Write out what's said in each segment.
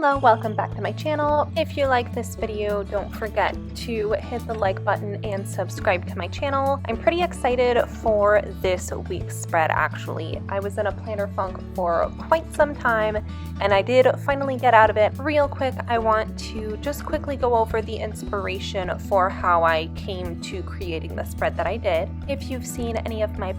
Hello, welcome back to my channel. If you like this video, don't forget to hit the like button and subscribe to my channel. I'm pretty excited for this week's spread actually. I was in a planner funk for quite some time and I did finally get out of it. Real quick, I want to just quickly go over the inspiration for how I came to creating the spread that I did. If you've seen any of my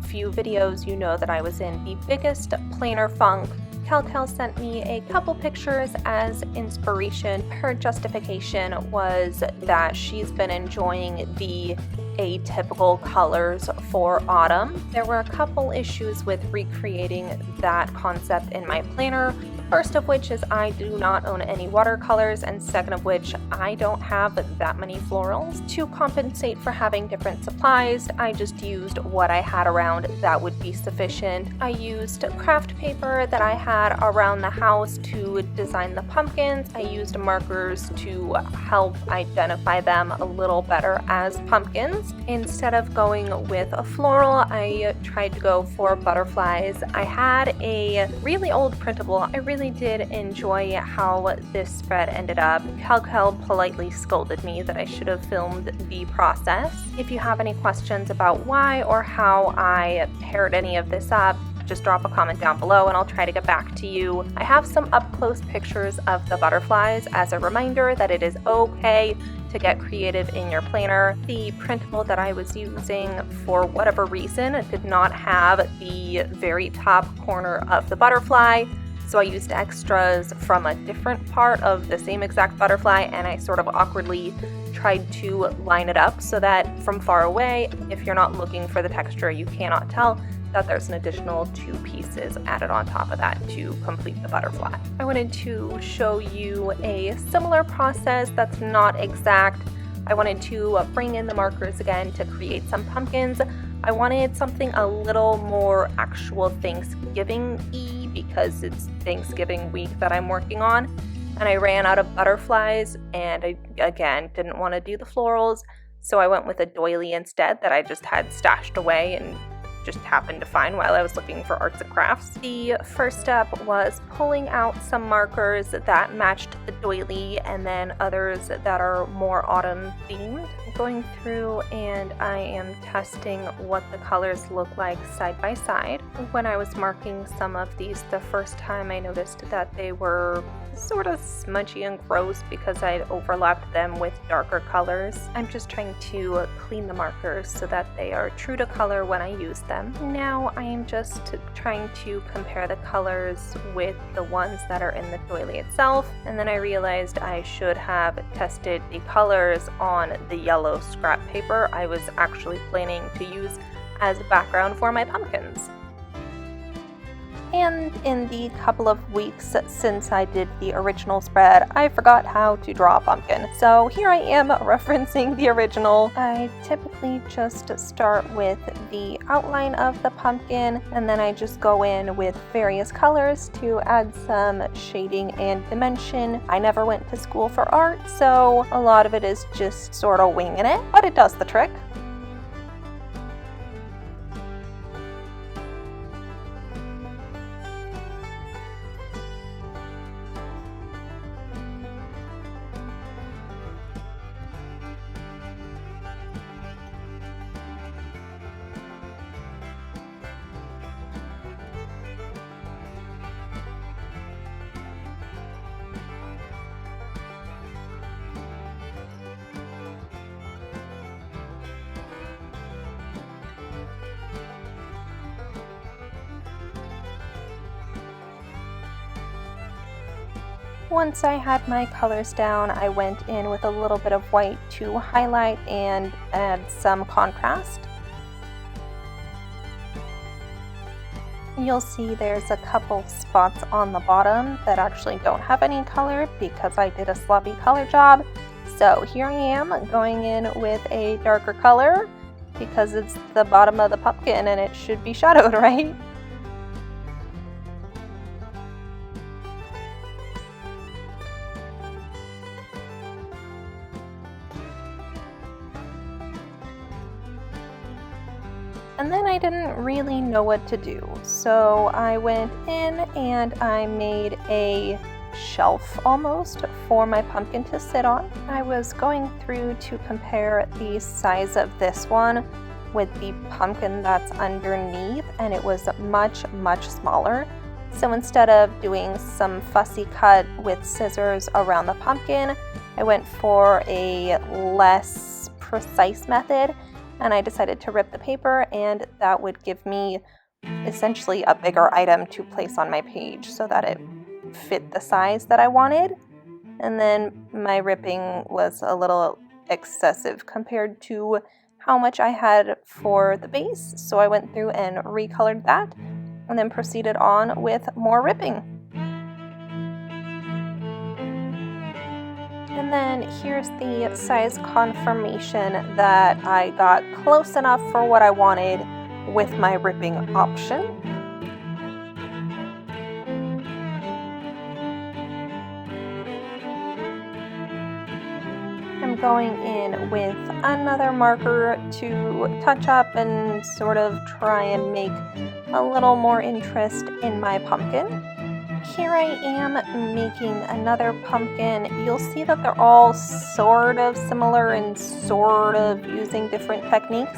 few videos, you know that I was in the biggest planner funk. Cal sent me a couple pictures as inspiration. Her justification was that she's been enjoying the atypical colors for autumn. There were a couple issues with recreating that concept in my planner. First of which is I do not own any watercolors, and second of which I don't have that many florals. To compensate for having different supplies, I just used what I had around that would be sufficient. I used craft paper that I had around the house to design the pumpkins. I used markers to help identify them a little better as pumpkins. Instead of going with a floral, I tried to go for butterflies. I had a really old printable. I really did enjoy how this spread ended up. Cal politely scolded me that I should have filmed the process. If you have any questions about why or how I paired any of this up, just drop a comment down below and I'll try to get back to you. I have some up-close pictures of the butterflies as a reminder that it is okay to get creative in your planner. The printable that I was using, for whatever reason, did not have the very top corner of the butterfly. So I used extras from a different part of the same exact butterfly, and I sort of awkwardly tried to line it up so that from far away, if you're not looking for the texture, you cannot tell that there's an additional 2 pieces added on top of that to complete the butterfly. I wanted to show you a similar process that's not exact. I wanted to bring in the markers again to create some pumpkins. I wanted something a little more actual Thanksgiving-y because it's Thanksgiving week that I'm working on, and I ran out of butterflies, and I again didn't want to do the florals, so I went with a doily instead that I just had stashed away and just happened to find while I was looking for arts and crafts. The first step was pulling out some markers that matched the doily and then others that are more autumn themed. Going through and I am testing what the colors look like side by side. When I was marking some of these the first time, I noticed that they were sort of smudgy and gross because I'd overlapped them with darker colors. I'm just trying to clean the markers so that they are true to color when I use them. Now I am just trying to compare the colors with the ones that are in the doily itself, and then I realized I should have tested the colors on the yellow scrap paper I was actually planning to use as a background for my pumpkins. And in the couple of weeks since I did the original spread, I forgot how to draw a pumpkin. So here I am referencing the original. I typically just start with the outline of the pumpkin, and then I just go in with various colors to add some shading and dimension. I never went to school for art, so a lot of it is just sort of winging it, but it does the trick. Once I had my colors down, I went in with a little bit of white to highlight and add some contrast. You'll see there's a couple spots on the bottom that actually don't have any color because I did a sloppy color job. So here I am going in with a darker color because it's the bottom of the pumpkin and it should be shadowed, right? And then I didn't really know what to do, so I went in and I made a shelf almost for my pumpkin to sit on. I was going through to compare the size of this one with the pumpkin that's underneath, and it was much smaller. So instead of doing some fussy cut with scissors around the pumpkin, I went for a less precise method, and I decided to rip the paper, and that would give me essentially a bigger item to place on my page so that it fit the size that I wanted. And then my ripping was a little excessive compared to how much I had for the base, so I went through and recolored that and then proceeded on with more ripping. And then here's the size confirmation that I got close enough for what I wanted with my ripping option. I'm going in with another marker to touch up and sort of try and make a little more interest in my pumpkin. Here I am making another pumpkin. You'll see that they're all sort of similar and sort of using different techniques.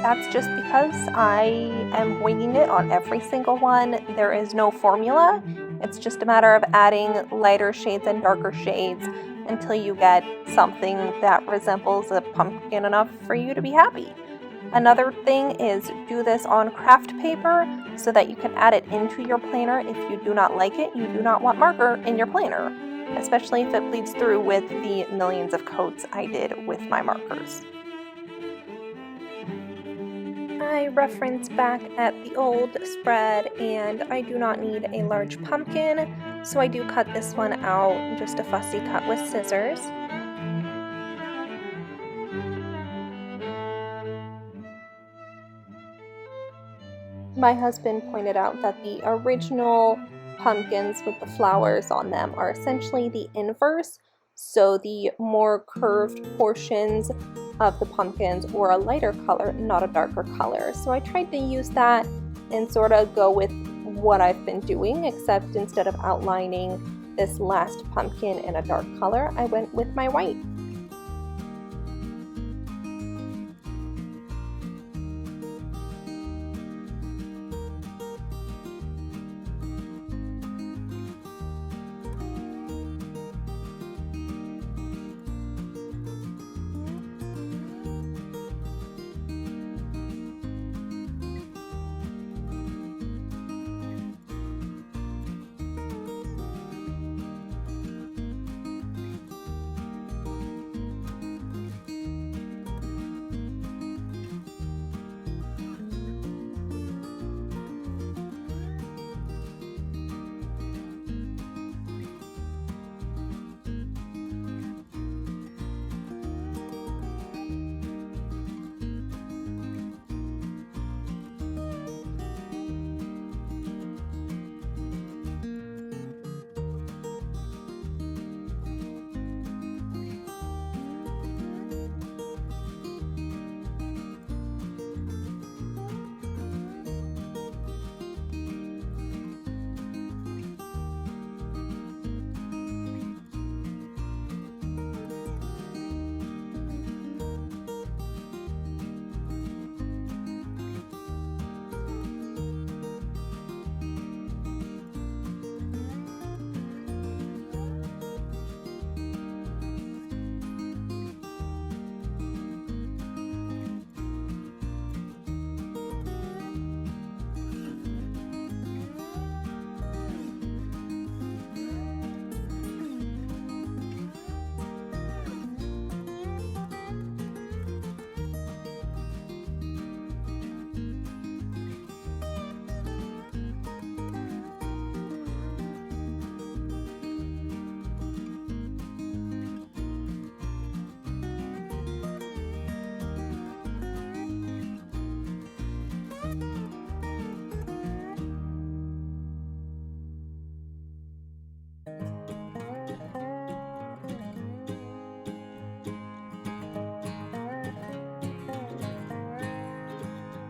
That's just because I am winging it on every single one. There is no formula. It's just a matter of adding lighter shades and darker shades until you get something that resembles a pumpkin enough for you to be happy. Another thing is do this on craft paper so that you can add it into your planner. If you do not like it, you do not want marker in your planner, especially if it bleeds through with the millions of coats I did with my markers. I reference back at the old spread, and I do not need a large pumpkin, so I do cut this one out, just a fussy cut with scissors. My husband pointed out that the original pumpkins with the flowers on them are essentially the inverse, so the more curved portions of the pumpkins were a lighter color, not a darker color. So I tried to use that and sort of go with what I've been doing, except instead of outlining this last pumpkin in a dark color, I went with my white.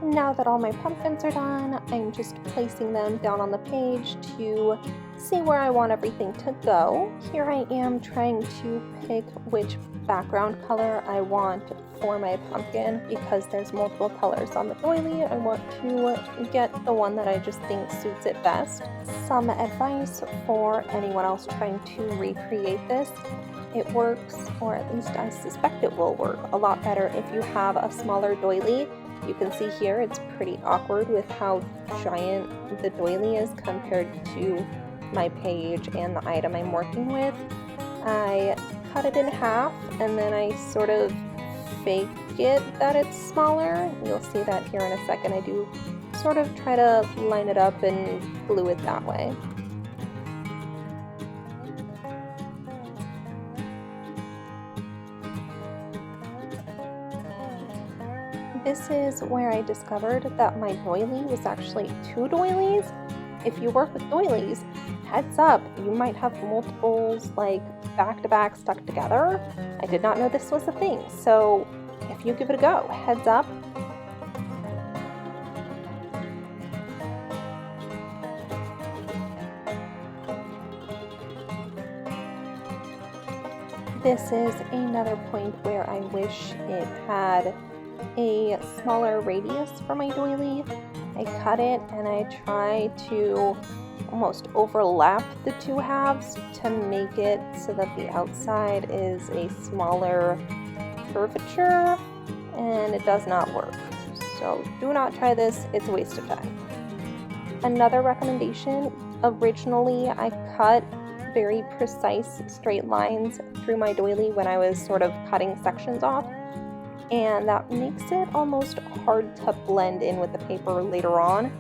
Now that all my pumpkins are done, I'm just placing them down on the page to see where I want everything to go. Here I am trying to pick which background color I want for my pumpkin. Because there's multiple colors on the doily, I want to get the one that I just think suits it best. Some advice for anyone else trying to recreate this. It works, or at least I suspect it will work, a lot better if you have a smaller doily. You can see here it's pretty awkward with how giant the doily is compared to my page and the item I'm working with. I cut it in half and then I sort of fake it that it's smaller. You'll see that here in a second. I do sort of try to line it up and glue it that way. This is where I discovered that my doily was actually two doilies. If you work with doilies, heads up, you might have multiples like back to back stuck together. I did not know this was a thing, so if you give it a go, heads up. This is another point where I wish it had a smaller radius for my doily. I cut it and I try to almost overlap the two halves to make it so that the outside is a smaller curvature, and it does not work. So do not try this, it's a waste of time. Another recommendation, originally I cut very precise straight lines through my doily when I was sort of cutting sections off, and that makes it almost hard to blend in with the paper later on.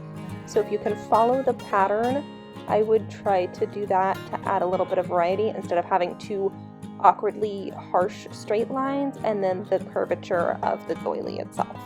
So if you can follow the pattern, I would try to do that to add a little bit of variety instead of having two awkwardly harsh straight lines and then the curvature of the doily itself.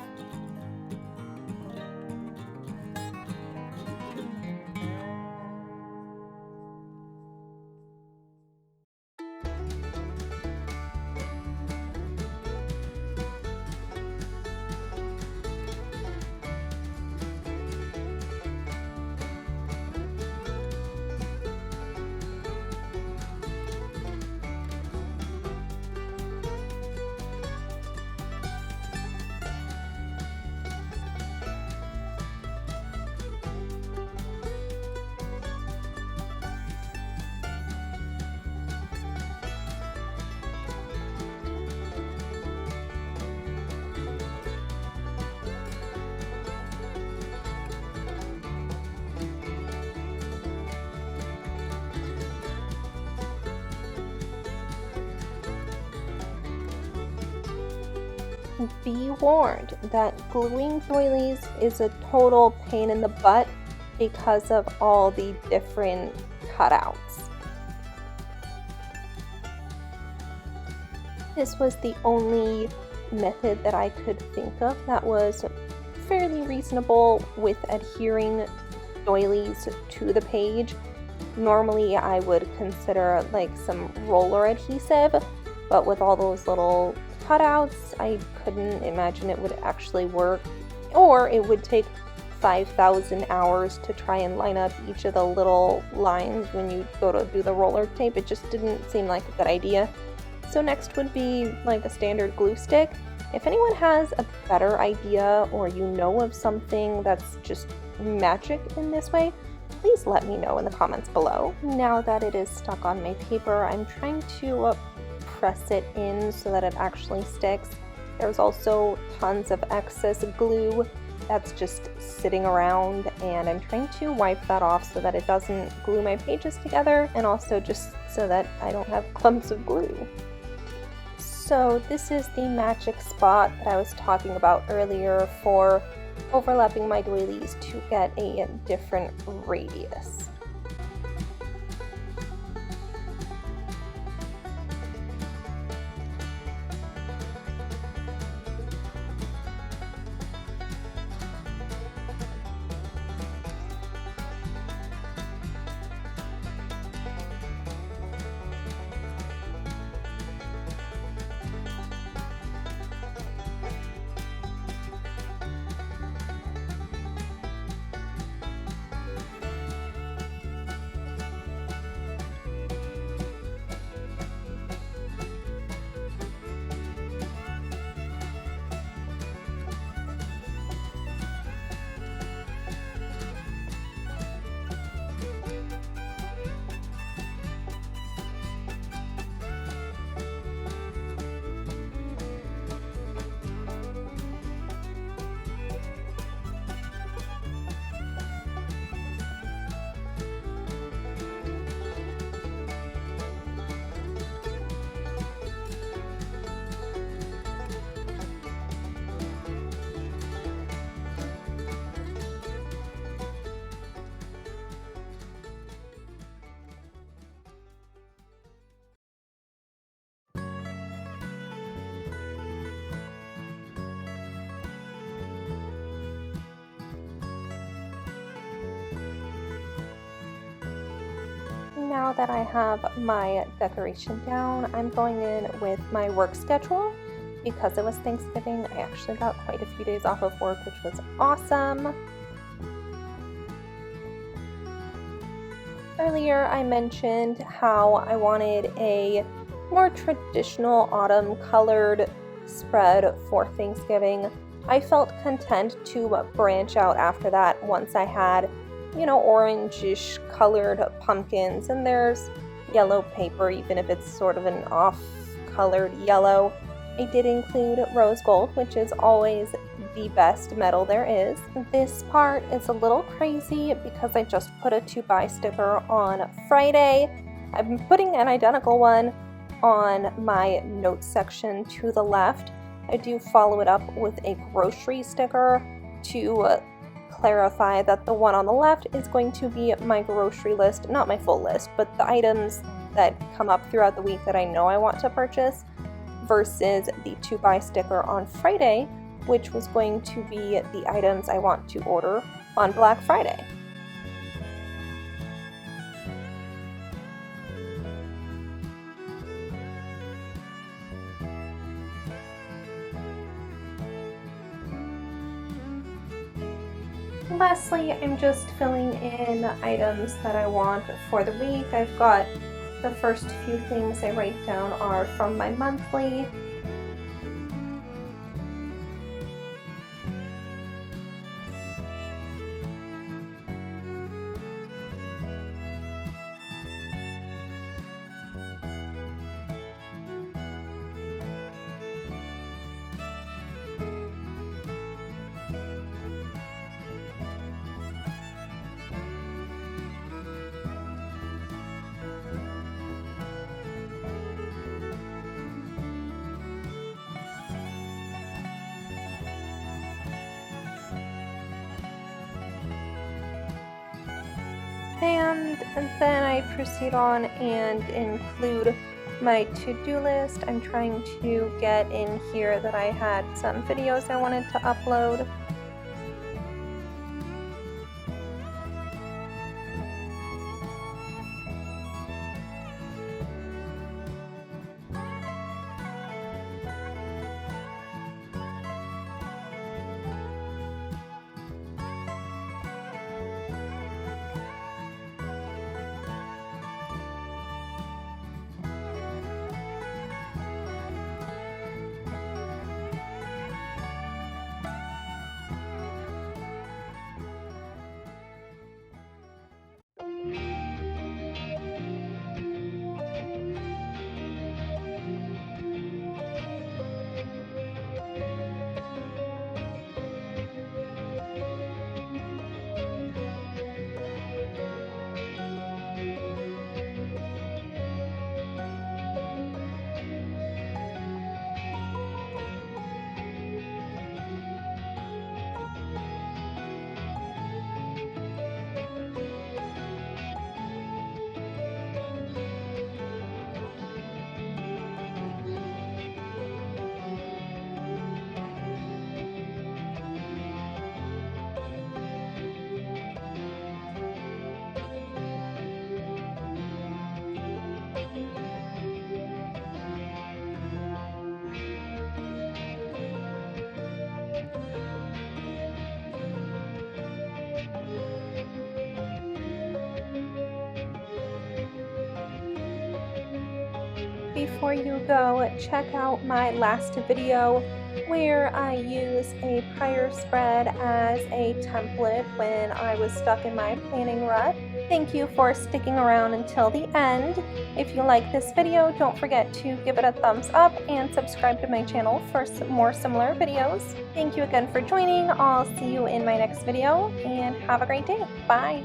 Be warned that gluing doilies is a total pain in the butt because of all the different cutouts. This was the only method that I could think of that was fairly reasonable with adhering doilies to the page. Normally I would consider like some roller adhesive, but with all those little cutouts, I couldn't imagine it would actually work, or it would take 5,000 hours to try and line up each of the little lines when you go to do the roller tape. It just didn't seem like a good idea. So next would be like a standard glue stick. If anyone has a better idea or you know of something that's just magic in this way, please let me know in the comments below. Now that it is stuck on my paper, I'm trying to press it in so that it actually sticks. There's also tons of excess glue that's just sitting around, and I'm trying to wipe that off so that it doesn't glue my pages together, and also just so that I don't have clumps of glue. So this is the magic spot that I was talking about earlier for overlapping my doilies to get a different radius. now that I have my decoration down, I'm going in with my work schedule. Because it was Thanksgiving, I actually got quite a few days off of work, which was awesome. Earlier I mentioned how I wanted a more traditional autumn colored spread for Thanksgiving. I felt content to branch out after that once I had, orangish colored pumpkins, and there's yellow paper, even if it's sort of an off-colored yellow. I did include rose gold, which is always the best metal there is. This part is a little crazy because I just put a 2x sticker on Friday. I'm putting an identical one on my notes section to the left. I do follow it up with a grocery sticker to clarify that the one on the left is going to be my grocery list, not my full list, but the items that come up throughout the week that I know I want to purchase, versus the 2x sticker on Friday, which was going to be the items I want to order on Black Friday. Lastly, I'm just filling in items that I want for the week. I've got the first few things I write down are from my monthly. And then I proceed on and include my to-do list. I'm trying to get in here that I had some videos I wanted to upload. Before you go, check out my last video where I use a prior spread as a template when I was stuck in my planning rut. Thank you for sticking around until the end. If you like this video, don't forget to give it a thumbs up and subscribe to my channel for some more similar videos. Thank you again for joining. I'll see you in my next video and have a great day. Bye!